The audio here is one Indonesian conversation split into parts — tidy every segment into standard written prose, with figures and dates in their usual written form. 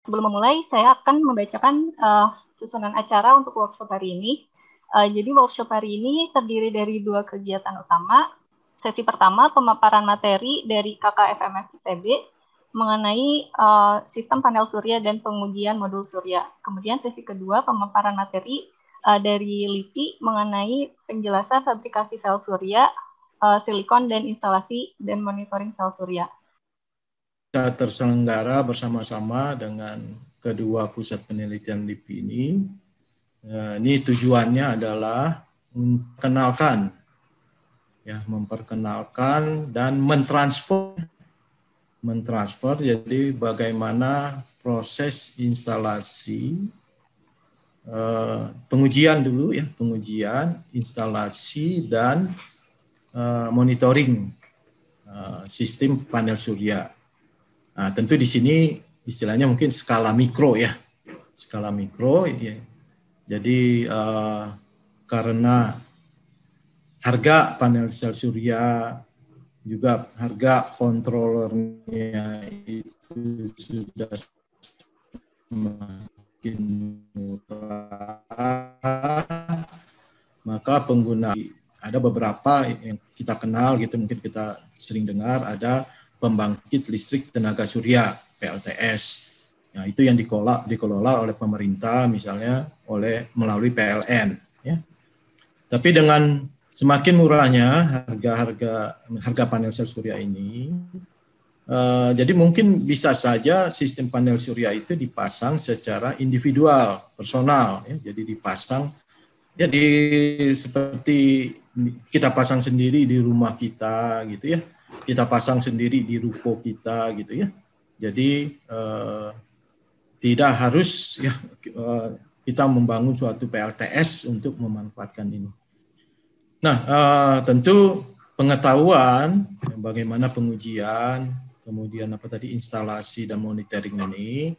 Sebelum memulai, saya akan membacakan susunan acara untuk workshop hari ini. Jadi workshop hari ini terdiri dari 2 kegiatan utama. Sesi pertama, pemaparan materi dari KKFMF ITB mengenai sistem panel surya dan pengujian modul surya. Kemudian sesi kedua, pemaparan materi dari LIPI mengenai penjelasan fabrikasi sel surya, silikon, dan instalasi dan monitoring sel surya. Kita terselenggara bersama-sama dengan kedua pusat penelitian LIPI ini. Ini tujuannya adalah memperkenalkan dan mentransfer jadi bagaimana proses instalasi pengujian, instalasi dan monitoring sistem panel surya. Nah, tentu di sini istilahnya mungkin skala mikro ya. Jadi karena harga panel sel surya juga harga kontrolernya itu sudah semakin murah, maka pengguna ada beberapa yang kita kenal gitu, mungkin kita sering dengar, ada pembangkit listrik tenaga surya PLTS. Nah, itu yang dikelola oleh pemerintah, misalnya melalui PLN. Ya. Tapi dengan semakin murahnya harga panel sel surya ini, jadi mungkin bisa saja sistem panel surya itu dipasang secara individual, personal. Ya. Jadi dipasang, jadi seperti kita pasang sendiri di rumah kita, gitu ya. Kita pasang sendiri di ruko kita, gitu ya. Jadi tidak harus ya kita membangun suatu PLTS untuk memanfaatkan ini. Nah, tentu pengetahuan bagaimana pengujian, kemudian instalasi dan monitoring ini,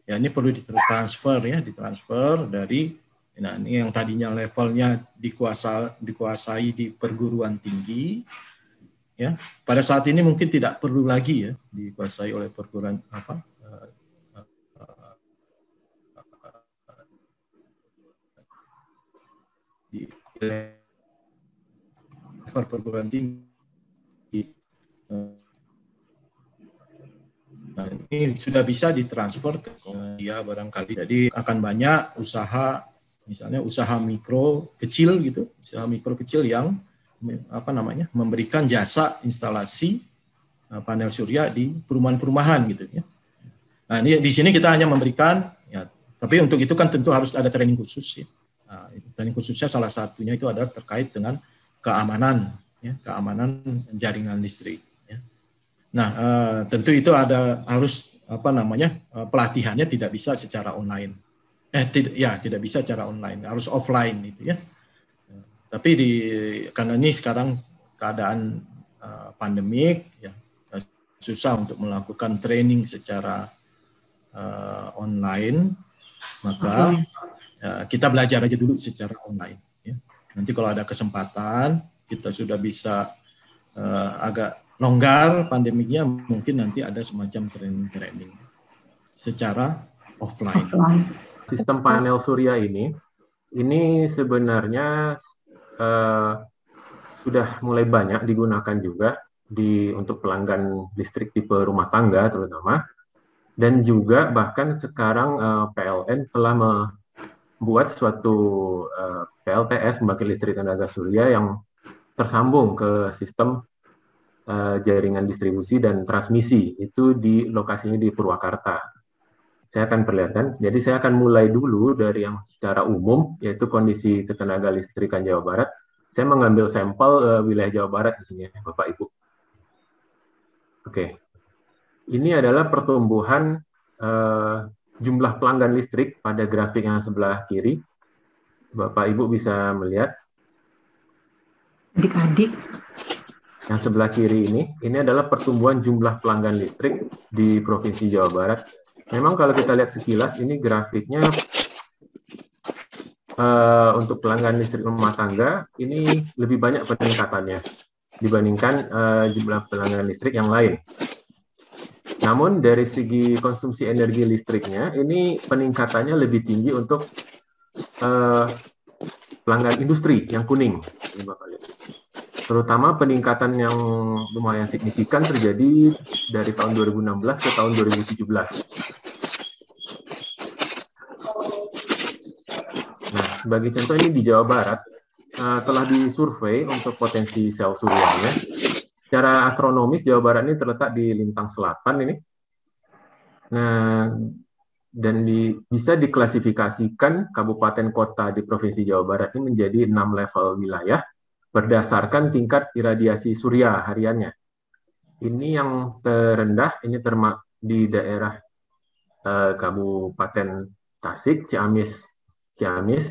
ya ini perlu ditransfer dari, nah ini yang tadinya levelnya dikuasai di perguruan tinggi, ya pada saat ini mungkin tidak perlu lagi ya dikuasai oleh perguruan di level perguruan tinggi. Nah, ini sudah bisa ditransfer ke dia barangkali. Jadi akan banyak usaha, misalnya usaha mikro kecil gitu, yang memberikan jasa instalasi panel surya di perumahan-perumahan gitu ya. Nah, ini di sini kita hanya memberikan ya, tapi untuk itu kan tentu harus ada training khusus ya. Nah, training khususnya salah satunya itu adalah terkait dengan keamanan jaringan listrik. Ya. Nah, tentu itu harus pelatihannya tidak bisa secara online. Tidak bisa secara online, harus offline gitu ya. Tapi karena ini sekarang keadaan pandemik, ya susah untuk melakukan training secara online, maka kita belajar aja dulu secara online. Ya. Nanti kalau ada kesempatan, kita sudah bisa agak longgar pandemiknya, mungkin nanti ada semacam training secara offline. Sistem panel surya ini sebenarnya sudah mulai banyak digunakan juga untuk pelanggan listrik tipe rumah tangga terutama, dan juga bahkan sekarang PLN telah membuat suatu PLTS pembangkit listrik tenaga surya yang tersambung ke sistem jaringan distribusi dan transmisi, itu di lokasinya di Purwakarta. Saya akan perlihatkan. Jadi saya akan mulai dulu dari yang secara umum, yaitu kondisi ketenaga listrikan Jawa Barat. Saya mengambil sampel wilayah Jawa Barat di sini, Bapak Ibu. Oke. Ini adalah pertumbuhan jumlah pelanggan listrik pada grafik yang sebelah kiri. Bapak Ibu bisa melihat. Adik-adik. Yang sebelah kiri ini adalah pertumbuhan jumlah pelanggan listrik di Provinsi Jawa Barat. Memang kalau kita lihat sekilas, ini grafiknya untuk pelanggan listrik rumah tangga, ini lebih banyak peningkatannya dibandingkan jumlah pelanggan listrik yang lain. Namun dari segi konsumsi energi listriknya, ini peningkatannya lebih tinggi untuk pelanggan industri yang kuning. Terutama peningkatan yang lumayan signifikan terjadi dari tahun 2016 ke tahun 2017. Nah, sebagai contoh ini di Jawa Barat, telah disurvei untuk potensi sel suryanya. Secara astronomis, Jawa Barat ini terletak di lintang selatan ini. Nah, dan bisa diklasifikasikan kabupaten kota di Provinsi Jawa Barat ini menjadi 6 level wilayah berdasarkan tingkat iradiasi surya hariannya. Ini yang terendah, ini di daerah Kabupaten Tasik, Ciamis,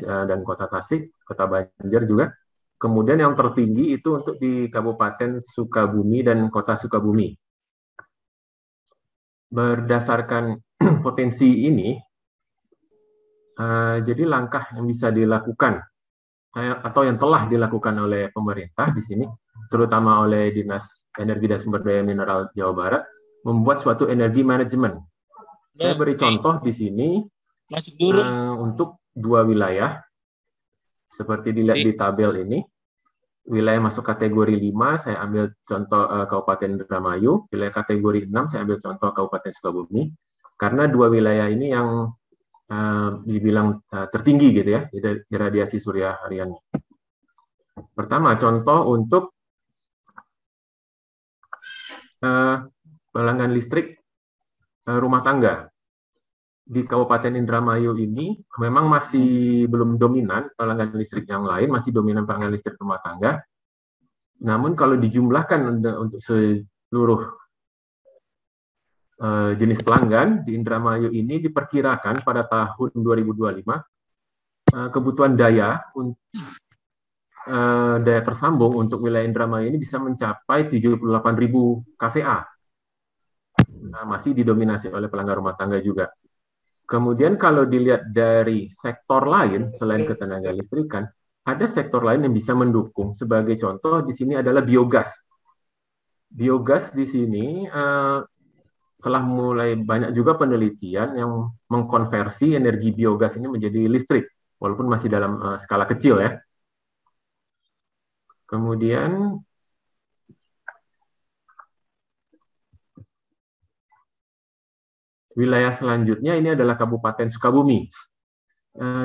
dan Kota Tasik, Kota Banjar juga. Kemudian yang tertinggi itu untuk di Kabupaten Sukabumi dan Kota Sukabumi. Berdasarkan potensi ini, jadi langkah yang bisa dilakukan atau yang telah dilakukan oleh pemerintah di sini, terutama oleh Dinas Energi dan Sumber Daya Mineral Jawa Barat, membuat suatu energi manajemen. Saya beri contoh di sini untuk 2 wilayah, seperti dilihat di tabel ini. Wilayah masuk kategori 5, saya ambil contoh Kabupaten Indramayu. Wilayah kategori 6, saya ambil contoh Kabupaten Sukabumi. Karena 2 wilayah ini yang dibilang tertinggi gitu ya, iradiasi surya hariannya. Pertama, contoh untuk pelanggan listrik rumah tangga. Di Kabupaten Indramayu ini memang masih belum dominan pelanggan listrik yang lain, masih dominan pelanggan listrik rumah tangga. Namun kalau dijumlahkan untuk seluruh jenis pelanggan di Indramayu ini diperkirakan pada tahun 2025 kebutuhan daya tersambung untuk wilayah Indramayu ini bisa mencapai 78.000 kVA. Nah, masih didominasi oleh pelanggan rumah tangga juga. Kemudian kalau dilihat dari sektor lain selain ketenaga listrikan, ada sektor lain yang bisa mendukung. Sebagai contoh di sini adalah biogas. Biogas di sini telah mulai banyak juga penelitian yang mengkonversi energi biogas ini menjadi listrik, walaupun masih dalam skala kecil ya. Kemudian wilayah selanjutnya ini adalah Kabupaten Sukabumi.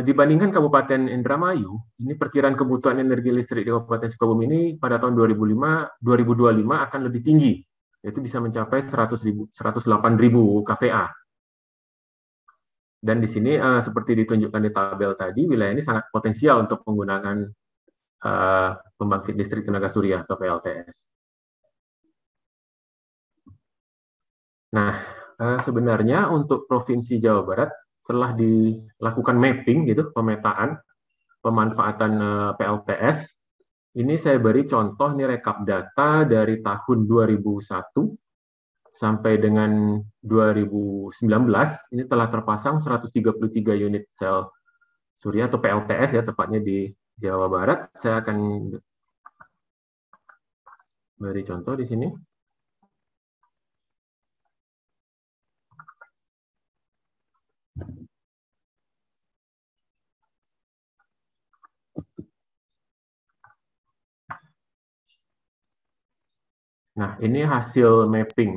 Dibandingkan Kabupaten Indramayu, ini perkiraan kebutuhan energi listrik di Kabupaten Sukabumi ini pada tahun 2025 akan lebih tinggi, yaitu bisa mencapai 108.000 kVA. Dan di sini seperti ditunjukkan di tabel tadi, wilayah ini sangat potensial untuk menggunakan pembangkit listrik tenaga surya atau PLTS. Nah, sebenarnya untuk Provinsi Jawa Barat telah dilakukan mapping gitu, pemetaan pemanfaatan PLTS. Ini saya beri contoh nih rekap data dari tahun 2001 sampai dengan 2019. Ini telah terpasang 133 unit sel surya atau PLTS ya, tepatnya di Jawa Barat. Saya akan beri contoh di sini. Nah, ini hasil mapping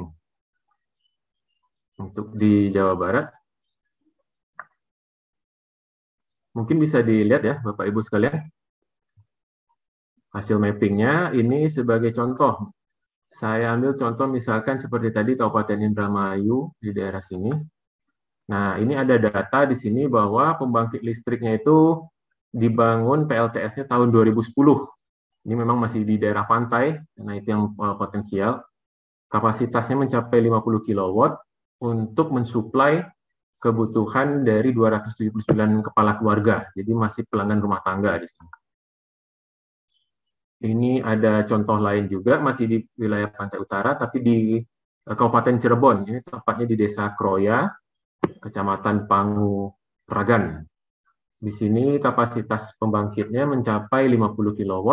untuk di Jawa Barat. Mungkin bisa dilihat ya, Bapak Ibu sekalian. Hasil mappingnya ini sebagai contoh. Saya ambil contoh misalkan seperti tadi Kabupaten Indramayu di daerah sini. Nah, ini ada data di sini bahwa pembangkit listriknya itu dibangun PLTS-nya tahun 2010. Ini memang masih di daerah pantai, karena itu yang potensial. Kapasitasnya mencapai 50 kW untuk mensuplai kebutuhan dari 279 kepala keluarga. Jadi masih pelanggan rumah tangga di sini. Ini ada contoh lain juga, masih di wilayah pantai utara, tapi di Kabupaten Cirebon. Ini tepatnya di Desa Kroya, Kecamatan Pangu Pragan. Di sini kapasitas pembangkitnya mencapai 50 kW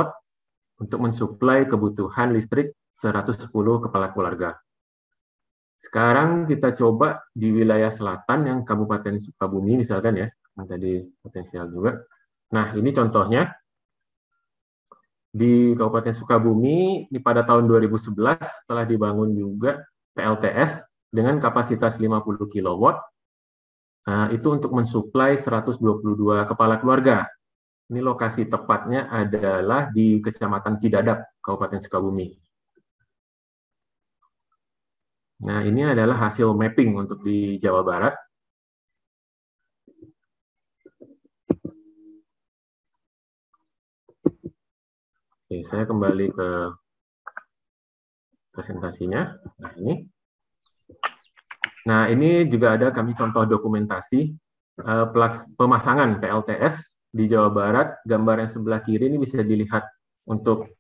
untuk mensuplai kebutuhan listrik 110 kepala keluarga. Sekarang kita coba di wilayah selatan yang Kabupaten Sukabumi misalkan ya, yang tadi potensial juga. Nah, ini contohnya. Di Kabupaten Sukabumi, ini pada tahun 2011 telah dibangun juga PLTS dengan kapasitas 50 kW. Itu untuk mensuplai 122 kepala keluarga. Ini lokasi tepatnya adalah di Kecamatan Cidadap, Kabupaten Sukabumi. Nah, ini adalah hasil mapping untuk di Jawa Barat. Oke, saya kembali ke presentasinya. Nah, ini juga ada kami contoh dokumentasi pemasangan PLTS di Jawa Barat. Gambar yang sebelah kiri ini bisa dilihat untuk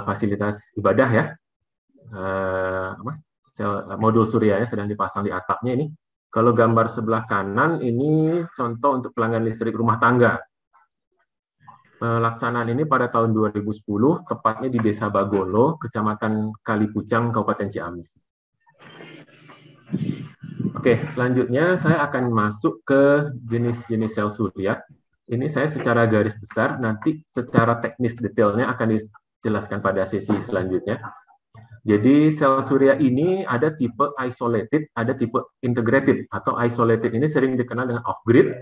fasilitas ibadah ya. Modul suryanya sedang dipasang di atapnya ini. Kalau gambar sebelah kanan ini contoh untuk pelanggan listrik rumah tangga. Pelaksanaan ini pada tahun 2010, tepatnya di Desa Bagolo, Kecamatan Kalipucang, Kabupaten Ciamis. Oke, selanjutnya saya akan masuk ke jenis-jenis sel surya. Ini saya secara garis besar, nanti secara teknis detailnya akan dijelaskan pada sesi selanjutnya. Jadi sel surya ini ada tipe isolated, ada tipe integrated, atau isolated ini sering dikenal dengan off-grid.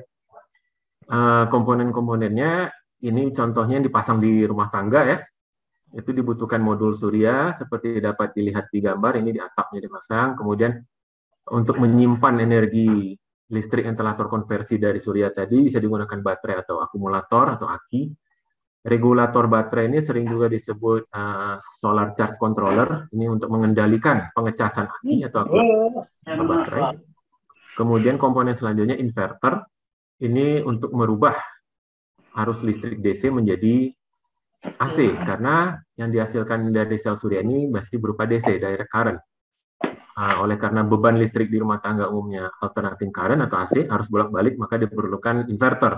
Komponen-komponennya ini contohnya yang dipasang di rumah tangga ya. Itu dibutuhkan modul surya seperti dapat dilihat di gambar, ini di atapnya dipasang. Kemudian untuk menyimpan energi listrik yang telah terkonversi dari surya tadi bisa digunakan baterai atau akumulator atau aki. Regulator baterai ini sering juga disebut solar charge controller. Ini untuk mengendalikan pengecasan aki atau baterai. Kemudian komponen selanjutnya inverter. Ini untuk merubah arus listrik DC menjadi AC, karena yang dihasilkan dari sel surya ini masih berupa DC, direct current. Oleh karena beban listrik di rumah tangga umumnya alternating current atau AC harus bolak-balik, maka diperlukan inverter.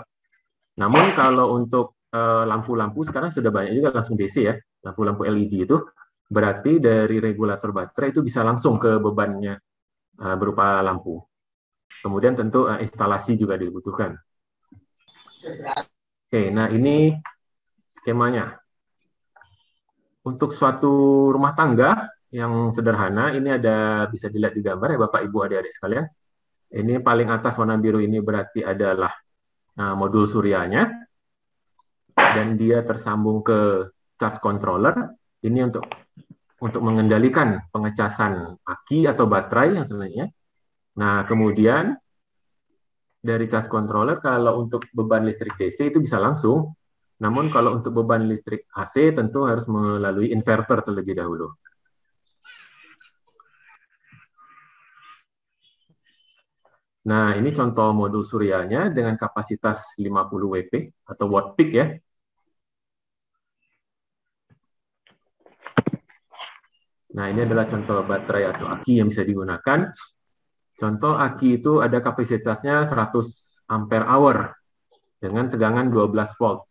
Namun kalau untuk lampu-lampu sekarang sudah banyak juga langsung DC ya, lampu-lampu LED itu, berarti dari regulator baterai itu bisa langsung ke bebannya berupa lampu. Kemudian tentu instalasi juga dibutuhkan. Oke, nah ini skemanya. Untuk suatu rumah tangga yang sederhana, ini ada bisa dilihat di gambar ya Bapak Ibu adik-adik sekalian. Ini paling atas warna biru ini berarti adalah modul suryanya, dan dia tersambung ke charge controller. Ini untuk mengendalikan pengecasan aki atau baterai yang sebenarnya. Nah, kemudian dari charge controller kalau untuk beban listrik DC itu bisa langsung. Namun kalau untuk beban listrik AC tentu harus melalui inverter terlebih dahulu. Nah, ini contoh modul suryanya dengan kapasitas 50 WP atau watt peak ya. Nah, ini adalah contoh baterai atau aki yang bisa digunakan. Contoh aki itu ada kapasitasnya 100 ampere hour dengan tegangan 12 volt.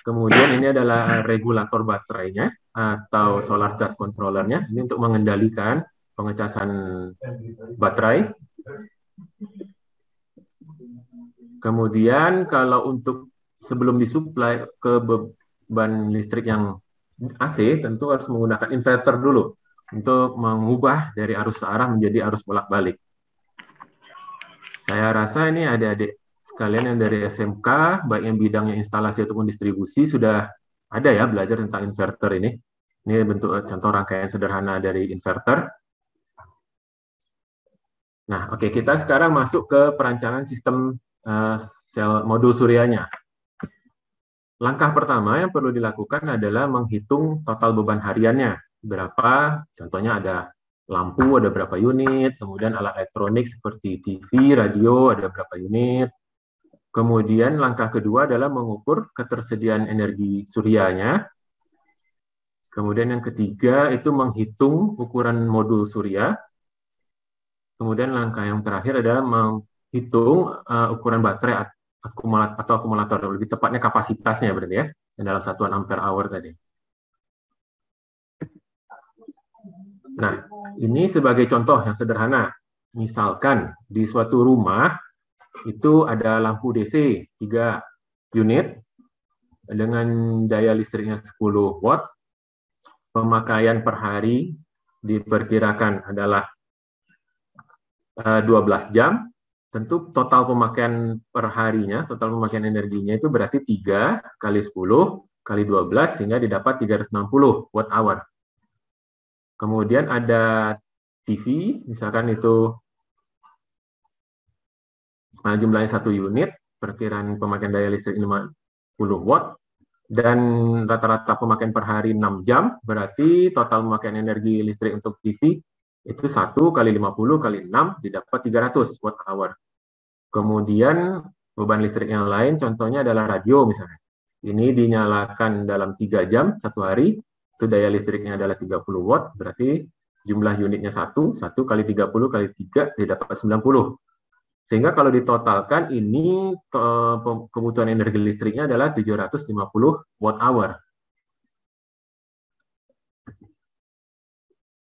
Kemudian ini adalah regulator baterainya atau solar charge controllernya. Ini untuk mengendalikan pengecasan baterai. Kemudian kalau untuk sebelum disuplai ke beban listrik yang AC, tentu harus menggunakan inverter dulu untuk mengubah dari arus searah menjadi arus bolak-balik. Saya rasa ini adik-adik sekalian yang dari SMK, baik yang bidangnya instalasi ataupun distribusi, sudah ada ya belajar tentang inverter ini. Ini bentuk contoh rangkaian sederhana dari inverter. Nah, oke, kita sekarang masuk ke perancangan sistem sel modul suryanya. Langkah pertama yang perlu dilakukan adalah menghitung total beban hariannya. Berapa, contohnya ada lampu, ada berapa unit, kemudian alat elektronik seperti TV, radio, ada berapa unit. Kemudian langkah kedua adalah mengukur ketersediaan energi suryanya. Kemudian yang ketiga itu menghitung ukuran modul surya. Kemudian langkah yang terakhir adalah menghitung ukuran baterai atau akumulator, lebih tepatnya kapasitasnya berarti ya. dalam satuan ampere hour tadi. Nah, ini sebagai contoh yang sederhana. Misalkan di suatu rumah itu ada lampu DC 3 unit dengan daya listriknya 10 watt. Pemakaian per hari diperkirakan adalah 12 jam. Tentu total pemakaian per harinya, total pemakaian energinya itu berarti 3 kali 10 kali 12 sehingga didapat 360 watt hour. Kemudian ada TV, misalkan itu jumlahnya 1 unit, perkiraan pemakaian daya listrik 50 watt, dan rata-rata pemakaian per hari 6 jam, berarti total pemakaian energi listrik untuk TV itu 1 kali 50 kali 6 didapat 300 watt hour. Kemudian beban listrik yang lain contohnya adalah radio misalnya. Ini dinyalakan dalam 3 jam 1 hari, itu daya listriknya adalah 30 watt, berarti jumlah unitnya 1 kali 30 kali 3 didapat 90. Sehingga kalau ditotalkan ini kebutuhan energi listriknya adalah 750 watt hour.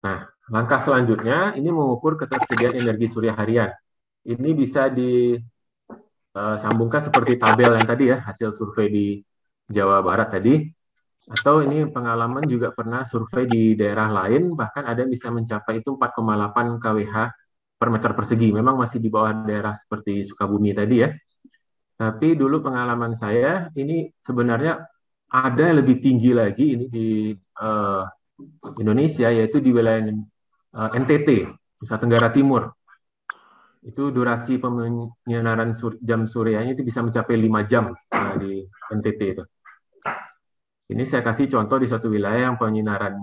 Nah, langkah selanjutnya ini mengukur ketersediaan energi surya harian. Ini bisa disambungkan seperti tabel yang tadi ya, hasil survei di Jawa Barat tadi. Atau ini pengalaman juga pernah survei di daerah lain, bahkan ada yang bisa mencapai itu 4,8 kWh per meter persegi. Memang masih di bawah daerah seperti Sukabumi tadi ya. Tapi dulu pengalaman saya, ini sebenarnya ada yang lebih tinggi lagi ini di Indonesia, yaitu di wilayah NTT, Nusa Tenggara Timur. Itu durasi penyinaran jam suryanya itu bisa mencapai 5 jam di NTT itu. Ini saya kasih contoh di suatu wilayah yang penyinaran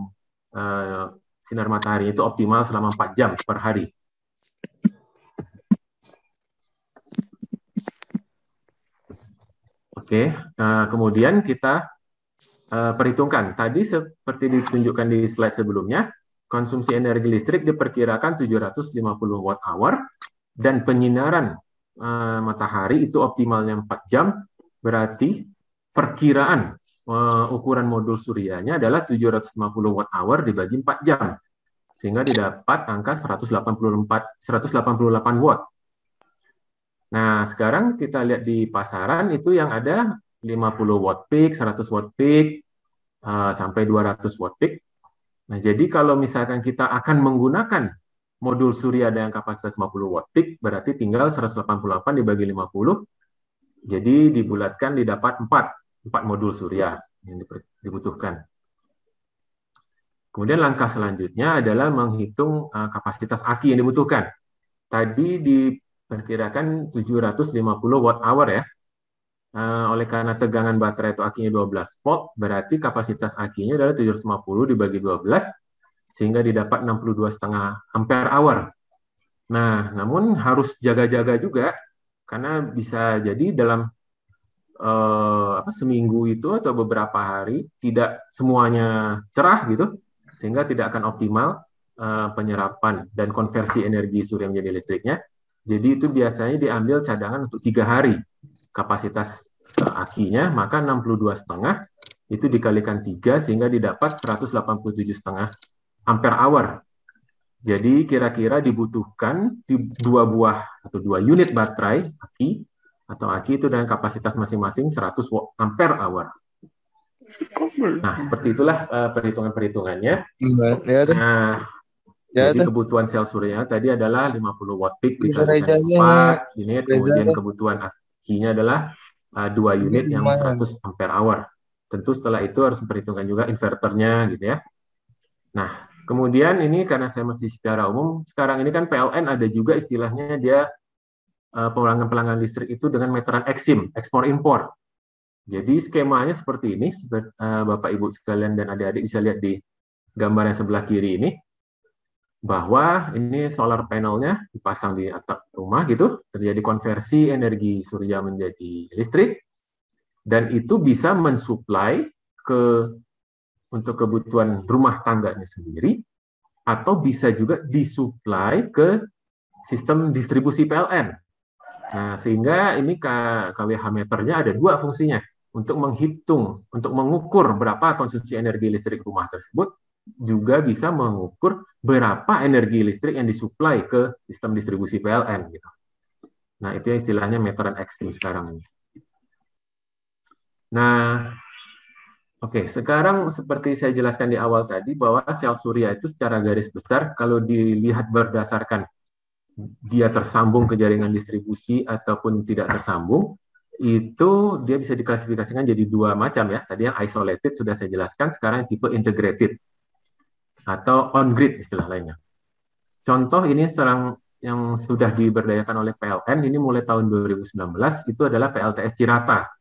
sinar matahari itu optimal selama 4 jam per hari. Oke, kemudian kita perhitungkan. Tadi seperti ditunjukkan di slide sebelumnya, konsumsi energi listrik diperkirakan 750 watt hour, dan penyinaran matahari itu optimalnya 4 jam, berarti perkiraan ukuran modul suryanya adalah 750 watt hour dibagi 4 jam, sehingga didapat angka 188 watt. Nah, sekarang kita lihat di pasaran itu yang ada 50 watt peak, 100 watt peak, sampai 200 watt peak. Nah, jadi kalau misalkan kita akan menggunakan modul surya dengan kapasitas 50 watt peak, berarti tinggal 188 dibagi 50, jadi dibulatkan didapat 4 modul surya yang dibutuhkan. Kemudian langkah selanjutnya adalah menghitung kapasitas aki yang dibutuhkan. Tadi diperkirakan 750 watt hour ya. Oleh karena tegangan baterai itu akinya 12 volt, berarti kapasitas akinya adalah 750 dibagi 12, sehingga didapat 62,5 ampere hour. Nah, namun harus jaga-jaga juga, karena bisa jadi dalam seminggu itu atau beberapa hari tidak semuanya cerah gitu, sehingga tidak akan optimal penyerapan dan konversi energi surya menjadi listriknya. Jadi itu biasanya diambil cadangan untuk 3 hari kapasitas akinya, maka 62,5 itu dikalikan 3 sehingga didapat 187,5 ampere hour. Jadi kira-kira dibutuhkan 2 buah atau 2 unit baterai aki itu dengan kapasitas masing-masing 100 ampere hour. Nah, seperti itulah perhitungan-perhitungannya. Nah, jadi kebutuhan sel surya tadi adalah 50 watt peak dikalikan 4 unit, kemudian kebutuhan akinya adalah 2 unit yang 100 ampere hour. Tentu setelah itu harus memperhitungkan juga inverternya gitu ya. Nah, kemudian ini karena saya masih secara umum, sekarang ini kan PLN ada juga istilahnya dia pelanggan listrik itu dengan meteran eksim, ekspor-impor. Jadi skemanya seperti ini, Bapak Ibu sekalian dan adik-adik bisa lihat di gambar yang sebelah kiri ini, bahwa ini solar panelnya dipasang di atap rumah gitu, terjadi konversi energi surya menjadi listrik, dan itu bisa mensuplai untuk kebutuhan rumah tangganya sendiri, atau bisa juga disuplai ke sistem distribusi PLN. Nah, sehingga ini KWH meternya ada 2 fungsinya. untuk menghitung, untuk mengukur berapa konsumsi energi listrik rumah tersebut, juga bisa mengukur berapa energi listrik yang disuplai ke sistem distribusi PLN gitu. Nah, itu istilahnya meteran ekstrim sekarang ini. Nah, oke, sekarang seperti saya jelaskan di awal tadi bahwa sel surya itu secara garis besar kalau dilihat berdasarkan dia tersambung ke jaringan distribusi ataupun tidak tersambung, itu dia bisa diklasifikasikan jadi dua macam ya. Tadi yang isolated sudah saya jelaskan, sekarang tipe integrated atau on-grid istilah lainnya. Contoh ini sekarang yang sudah diberdayakan oleh PLN, ini mulai tahun 2019, itu adalah PLTS Cirata.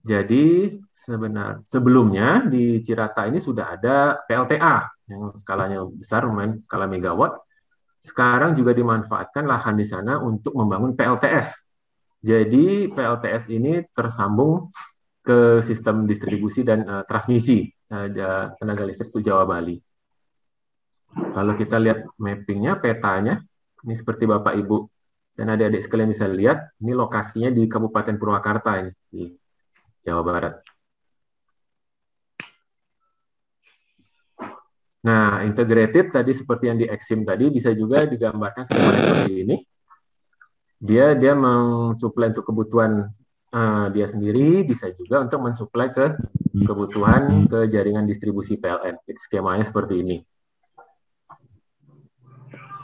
Jadi sebelumnya di Cirata ini sudah ada PLTA, yang skalanya besar, lumayan skala megawatt. Sekarang juga dimanfaatkan lahan di sana untuk membangun PLTS. Jadi PLTS ini tersambung ke sistem distribusi dan transmisi tenaga listrik itu Jawa Bali. Kalau kita lihat mappingnya, petanya, ini seperti Bapak Ibu dan adik-adik sekalian bisa lihat, ini lokasinya di Kabupaten Purwakarta ini, di Jawa Barat. Nah, integrated tadi seperti yang di Exim tadi, bisa juga digambarkan seperti ini. Dia mensuplai untuk kebutuhan dia sendiri, bisa juga untuk mensuplai ke kebutuhan ke jaringan distribusi PLN. Skemanya seperti ini.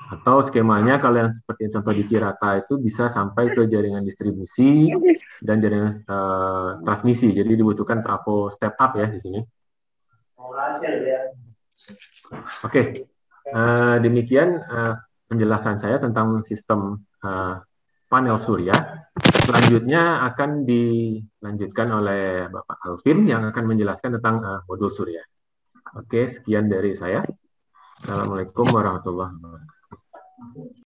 Atau skemanya kalau yang seperti contoh di Cirata itu bisa sampai ke jaringan distribusi dan jaringan transmisi. Jadi dibutuhkan trafo step up ya di sini. Oke, demikian penjelasan saya tentang sistem panel surya. Selanjutnya akan dilanjutkan oleh Bapak Alvin yang akan menjelaskan tentang modul surya. Oke, sekian dari saya. Assalamualaikum warahmatullahi wabarakatuh.